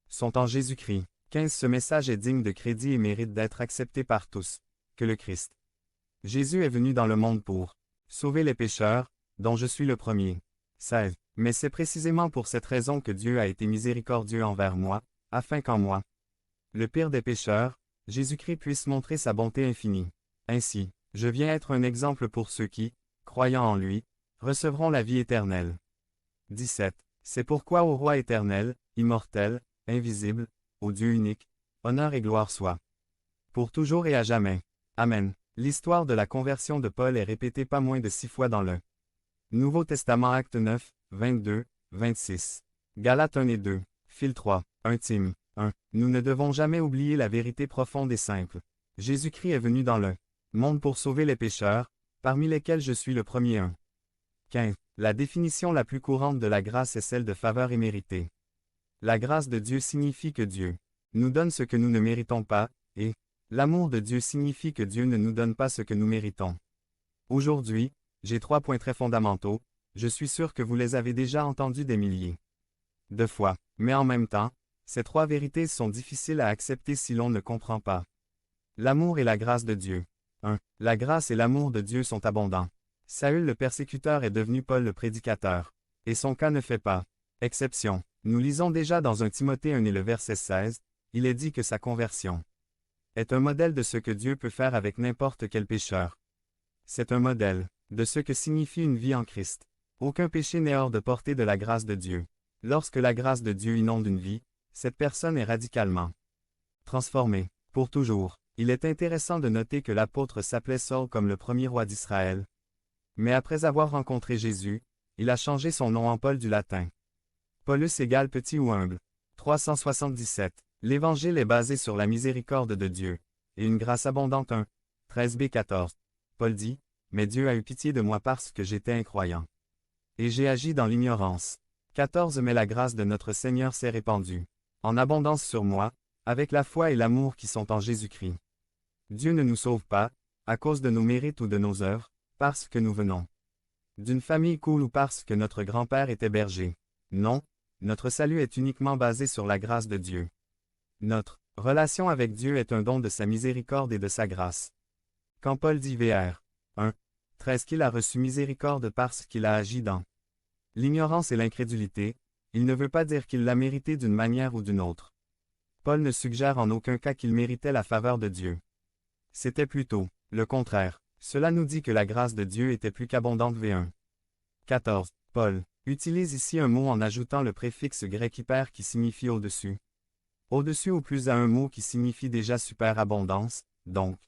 sont en Jésus-Christ. 15 Ce message est digne de crédit et mérite d'être accepté par tous, que le Christ. Jésus est venu dans le monde pour sauver les pécheurs, dont je suis le premier. 16. Mais c'est précisément pour cette raison que Dieu a été miséricordieux envers moi, afin qu'en moi, le pire des pécheurs, Jésus-Christ puisse montrer sa bonté infinie. Ainsi, je viens être un exemple pour ceux qui, croyant en lui, recevront la vie éternelle. 17. C'est pourquoi au Roi éternel, immortel, invisible, au Dieu unique, honneur et gloire soient. Pour toujours et à jamais. Amen. L'histoire de la conversion de Paul est répétée pas moins de 6 fois dans le Nouveau Testament. Acte 9, 22, 26. Galates 1 et 2. Fil 3. 1 Tim. 1. Nous ne devons jamais oublier la vérité profonde et simple. Jésus-Christ est venu dans le monde pour sauver les pécheurs, parmi lesquels je suis le premier. 1. 15. La définition la plus courante de la grâce est celle de faveur imméritée. La grâce de Dieu signifie que Dieu nous donne ce que nous ne méritons pas, et l'amour de Dieu signifie que Dieu ne nous donne pas ce que nous méritons. Aujourd'hui, j'ai 3 points très fondamentaux, je suis sûr que vous les avez déjà entendus des milliers de fois, mais en même temps, ces 3 vérités sont difficiles à accepter si l'on ne comprend pas. L'amour et la grâce de Dieu. 1. La grâce et l'amour de Dieu sont abondants. Saül le persécuteur est devenu Paul le prédicateur. Et son cas ne fait pas exception. Nous lisons déjà dans 1 Timothée 1 et le verset 16, il est dit que sa conversion est un modèle de ce que Dieu peut faire avec n'importe quel pécheur. C'est un modèle de ce que signifie une vie en Christ. Aucun péché n'est hors de portée de la grâce de Dieu. Lorsque la grâce de Dieu inonde une vie, cette personne est radicalement transformée, pour toujours. Il est intéressant de noter que l'apôtre s'appelait Saul comme le premier roi d'Israël. Mais après avoir rencontré Jésus, il a changé son nom en Paul du latin. Paulus égale petit ou humble. 377. L'Évangile est basé sur la miséricorde de Dieu, et une grâce abondante. 1. 13b 14. Paul dit, « Mais Dieu a eu pitié de moi parce que j'étais incroyant. Et j'ai agi dans l'ignorance. » 14. Mais la grâce de notre Seigneur s'est répandue en abondance sur moi, avec la foi et l'amour qui sont en Jésus-Christ. Dieu ne nous sauve pas, à cause de nos mérites ou de nos œuvres, parce que nous venons d'une famille cool ou parce que notre grand-père était berger. Non, notre salut est uniquement basé sur la grâce de Dieu. Notre relation avec Dieu est un don de sa miséricorde et de sa grâce. Quand Paul dit Vr. 1. 13 qu'il a reçu miséricorde parce qu'il a agi dans l'ignorance et l'incrédulité, il ne veut pas dire qu'il l'a mérité d'une manière ou d'une autre. Paul ne suggère en aucun cas qu'il méritait la faveur de Dieu. C'était plutôt le contraire. Cela nous dit que la grâce de Dieu était plus qu'abondante. V1. 14. Paul utilise ici un mot en ajoutant le préfixe grec hyper qui signifie au-dessus. Au-dessus ou plus à un mot qui signifie déjà superabondance, donc.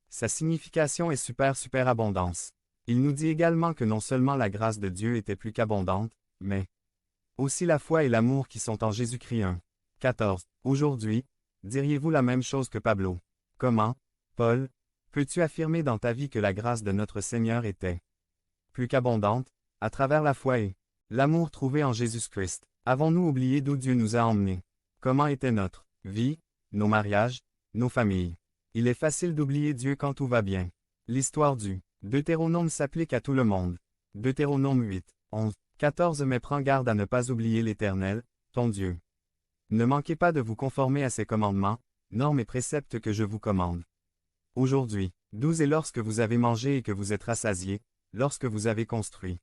Sa signification est superabondance. Il nous dit également que non seulement la grâce de Dieu était plus qu'abondante, mais aussi la foi et l'amour qui sont en Jésus-Christ. 1. 14. Aujourd'hui, diriez-vous la même chose que Pablo? Comment, Paul, peux-tu affirmer dans ta vie que la grâce de notre Seigneur était plus qu'abondante, à travers la foi et l'amour trouvé en Jésus-Christ? Avons-nous oublié d'où Dieu nous a emmenés? Comment était notre vie, nos mariages, nos familles? Il est facile d'oublier Dieu quand tout va bien. L'histoire du Deutéronome s'applique à tout le monde. Deutéronome 8, 11, 14. Mais prends garde à ne pas oublier l'Éternel, ton Dieu. Ne manquez pas de vous conformer à ses commandements, normes et préceptes que je vous commande aujourd'hui. 12. Et lorsque vous avez mangé et que vous êtes rassasiés, lorsque vous avez construit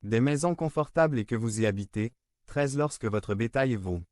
des maisons confortables et que vous y habitez. 13. Lorsque votre bétail et vos